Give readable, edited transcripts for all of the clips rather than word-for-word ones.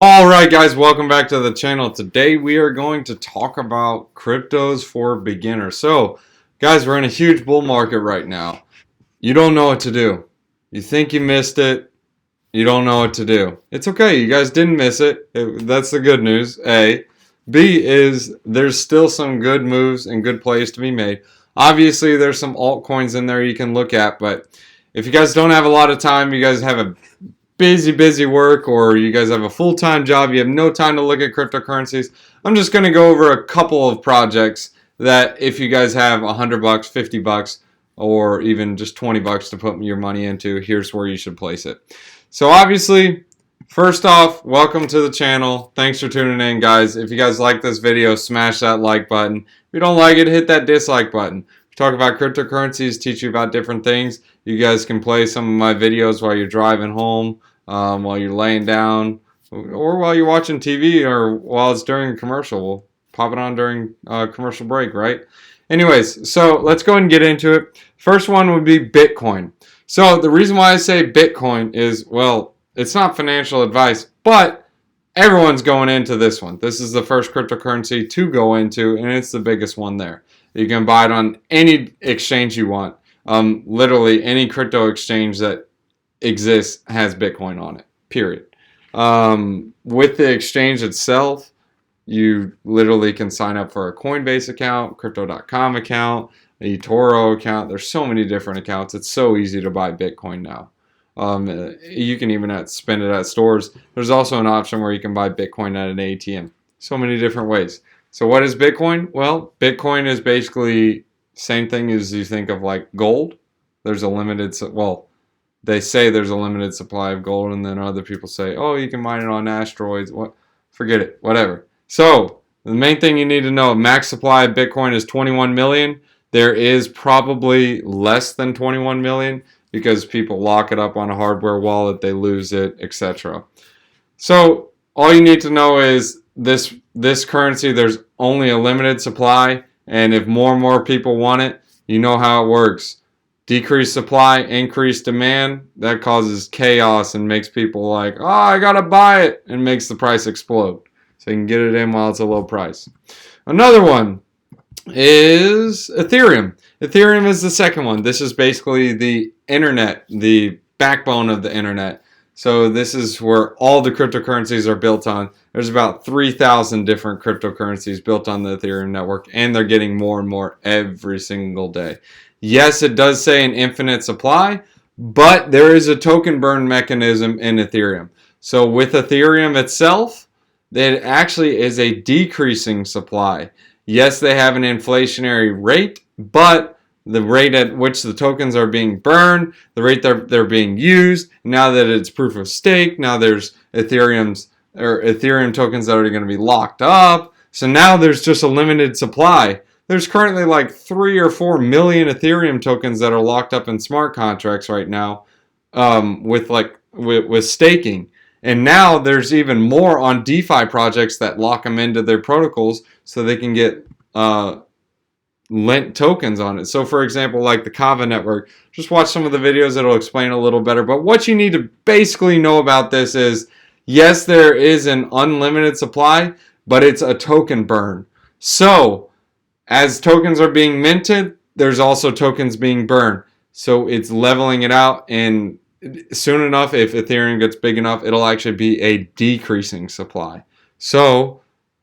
Alright guys, welcome back to the channel. Today we are going to talk about cryptos for beginners. So guys, we're in a huge bull market right now. You don't know what to do. You think you missed it. You don't know what to do. It's okay, you guys didn't miss it. That's the good news, A. B is there's still some good moves and good plays to be made. Obviously there's some altcoins in there you can look at, but if you guys don't have a lot of time, you guys have a busy work, or you guys have a full-time job, you have no time to look at cryptocurrencies, I'm just going to go over a couple of projects that if you guys have $100, $50, or even just $20 to put your money into, here's where you should place it. So obviously, first off, welcome to the channel. Thanks for tuning in, guys. If you guys like this video, smash that like button. If you don't like it, hit that dislike button. We talk about cryptocurrencies, teach you about different things. You guys can play some of my videos while you're driving home, while you're laying down, or while you're watching TV, or while it's during a commercial. We'll pop it on during commercial break, right? Anyways, so let's go and get into it. First one would be Bitcoin. So the reason why I say Bitcoin is, well, it's not financial advice, but everyone's going into this one. This is the first cryptocurrency to go into, and it's the biggest one there. You can buy it on any exchange you want. Literally any crypto exchange that exists has Bitcoin on it, period. With the exchange itself, you literally can sign up for a Coinbase account, Crypto.com account, a eToro account. There's so many different accounts. It's so easy to buy Bitcoin now. You can even spend it at stores. There's also an option where you can buy Bitcoin at an ATM. So many different ways. So what is Bitcoin? Well, Bitcoin is basically same thing as you think of like gold. There's a limited, well, they say there's a limited supply of gold, and then other people say, oh, you can mine it on asteroids. What? Forget it, whatever. So the main thing you need to know, max supply of Bitcoin is 21 million. There is probably less than 21 million because people lock it up on a hardware wallet, they lose it, etc. So all you need to know is this currency, there's only a limited supply, and if more and more people want it, you know how it works. Decreased supply, increased demand, that causes chaos and makes people like, oh, I gotta buy it, and makes the price explode. So you can get it in while it's a low price. Another one is Ethereum. Ethereum is the second one. This is basically the internet, the backbone of the internet. So this is where all the cryptocurrencies are built on. There's about 3,000 different cryptocurrencies built on the Ethereum network, and they're getting more and more every single day. Yes, it does say an infinite supply, but there is a token burn mechanism in Ethereum. So with Ethereum itself, it actually is a decreasing supply. Yes, they have an inflationary rate, but the rate at which the tokens are being burned, the rate they're being used, now that it's proof of stake, now there's Ethereum tokens that are going to be locked up. So now there's just a limited supply. There's currently like 3 or 4 million Ethereum tokens that are locked up in smart contracts right now, with staking. And now there's even more on DeFi projects that lock them into their protocols so they can get lent tokens on it. So for example, like the Kava network, just watch some of the videos that'll explain a little better. But what you need to basically know about this is, yes, there is an unlimited supply, but it's a token burn. So as tokens are being minted, there's also tokens being burned. So it's leveling it out, and soon enough, if Ethereum gets big enough, it'll actually be a decreasing supply. So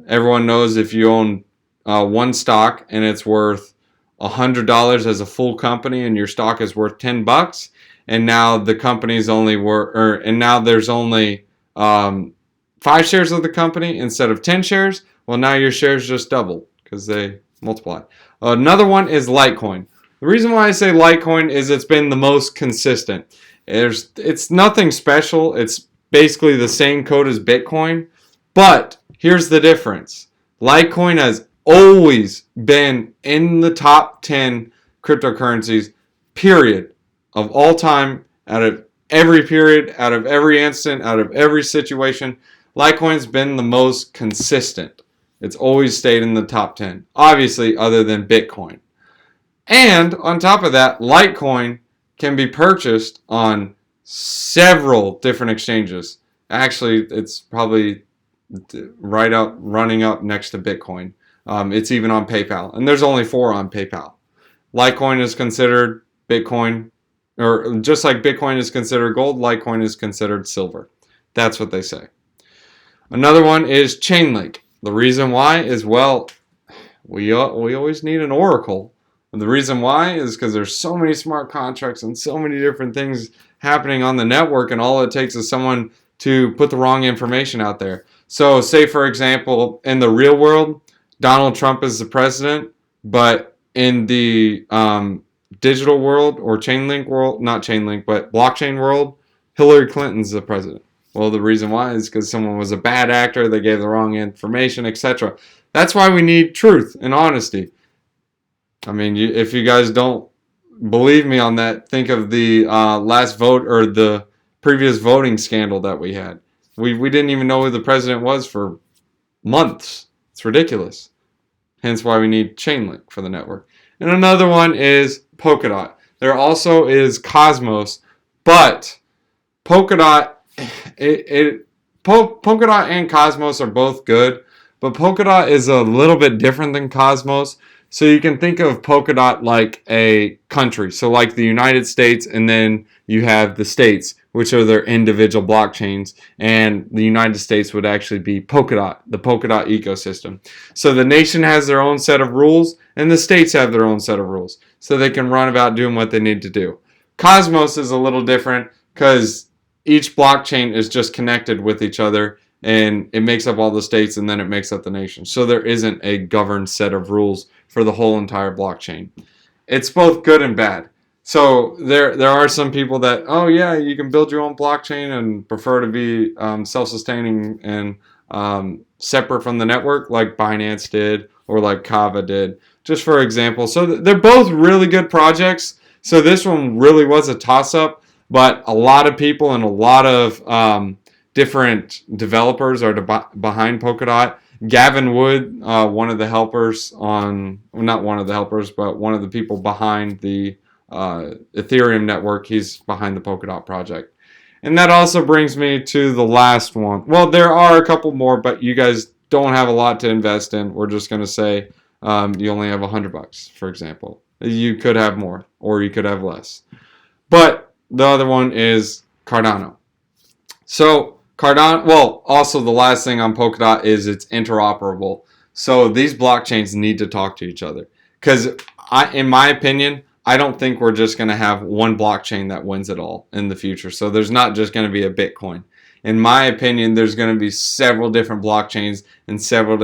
everyone knows if you own one stock and it's worth $100 as a full company, and your stock is worth $10, and now the company's only and now there's only 5 shares of the company instead of 10 shares. Well, now your shares just doubled because they multiply. Another one is Litecoin. The reason why I say Litecoin is it's been the most consistent. It's nothing special. It's basically the same code as Bitcoin, but here's the difference. Litecoin has always been in the top 10 cryptocurrencies, period, of all time, out of every period, out of every instant, out of every situation. Litecoin's been the most consistent. It's always stayed in the top 10, obviously, other than Bitcoin. And on top of that, Litecoin can be purchased on several different exchanges Actually, it's probably running up next to Bitcoin. It's even on PayPal, and there's only 4 on PayPal. Litecoin is considered Bitcoin, or just like Bitcoin is considered gold, Litecoin is considered silver. That's what they say. Another one is Chainlink. The reason why is, well, we always need an oracle. And the reason why is because there's so many smart contracts and so many different things happening on the network, and all it takes is someone to put the wrong information out there. So say, for example, in the real world, Donald Trump is the president, but in the digital world or Chainlink world, not Chainlink, but blockchain world, Hillary Clinton's the president. Well, the reason why is because someone was a bad actor, they gave the wrong information, etc. That's why we need truth and honesty. I mean, if you guys don't believe me on that, think of the last vote or the previous voting scandal that we had. We didn't even know who the president was for months. It's ridiculous. Hence why we need Chainlink for the network. And another one is Polkadot. There also is Cosmos, but Polkadot, Polkadot and Cosmos are both good, but Polkadot is a little bit different than Cosmos. So you can think of Polkadot like a country. So like the United States, and then you have the states, which are their individual blockchains. And the United States would actually be Polkadot, the Polkadot ecosystem. So the nation has their own set of rules, and the states have their own set of rules. So they can run about doing what they need to do. Cosmos is a little different because each blockchain is just connected with each other, and it makes up all the states, and then it makes up the nation. So there isn't a governed set of rules for the whole entire blockchain. It's both good and bad. So there are some people that, oh yeah, you can build your own blockchain and prefer to be self-sustaining and separate from the network, like Binance did or like Kava did, just for example. So they're both really good projects. So this one really was a toss-up, but a lot of people and a lot of different developers are behind Polkadot. Gavin Wood, one of the helpers not one of the helpers, but one of the people behind the Ethereum network, he's behind the Polkadot project. And that also brings me to the last one. Well, there are a couple more, but you guys don't have a lot to invest in. We're just going to say you only have $100, for example. You could have more, or you could have less. But the other one is Cardano. So Cardano, well, also the last thing on Polkadot is it's interoperable. So these blockchains need to talk to each other. Because in my opinion, I don't think we're just going to have one blockchain that wins it all in the future. So there's not just going to be a Bitcoin. In my opinion, there's going to be several different blockchains and several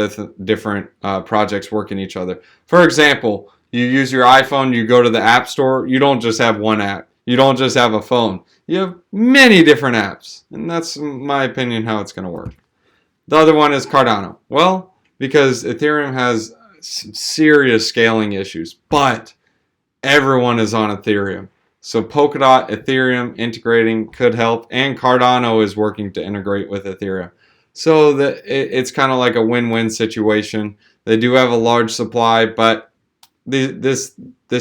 different projects working each other. For example, you use your iPhone, you go to the App Store, you don't just have one app. You don't just have a phone. You have many different apps. And that's, in my opinion, how it's going to work. The other one is Cardano. Well, because Ethereum has some serious scaling issues, but everyone is on Ethereum. So Polkadot, Ethereum integrating could help, and Cardano is working to integrate with Ethereum. So it's kind of like a win-win situation. They do have a large supply, but this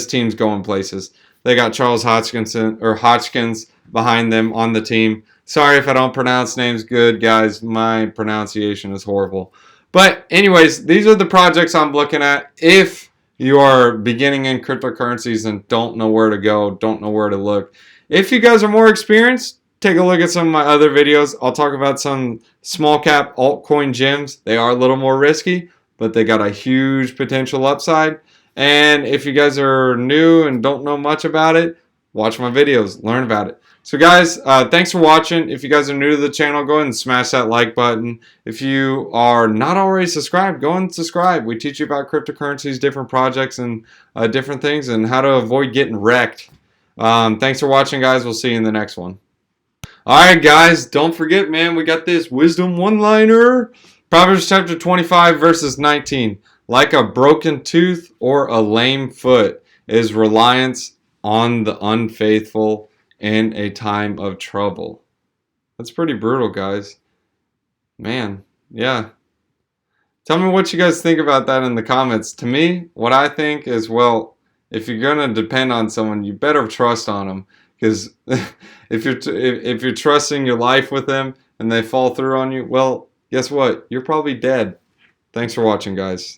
team's going places. They got Charles Hotchkins behind them on the team. Sorry if I don't pronounce names good, guys. My pronunciation is horrible. But anyways, these are the projects I'm looking at. If you are beginning in cryptocurrencies and don't know where to go, don't know where to look. If you guys are more experienced, take a look at some of my other videos. I'll talk about some small cap altcoin gems. They are a little more risky, but they got a huge potential upside. And if you guys are new and don't know much about it, watch my videos, learn about it. So guys, thanks for watching. If you guys are new to the channel, go ahead and smash that like button. If you are not already subscribed, go and subscribe. We teach you about cryptocurrencies, different projects, and different things, and how to avoid getting wrecked. Thanks for watching, guys. We'll see you in the next one. Alright, guys, don't forget, man, we got this wisdom one-liner. Proverbs chapter 25, verses 19. Like a broken tooth or a lame foot is reliance on the unfaithful in a time of trouble. That's pretty brutal, guys. Man, yeah. Tell me what you guys think about that in the comments. To me, what I think is, well, if you're going to depend on someone, you better trust on them. Because if you're trusting your life with them, and they fall through on you, well, guess what? You're probably dead. Thanks for watching, guys.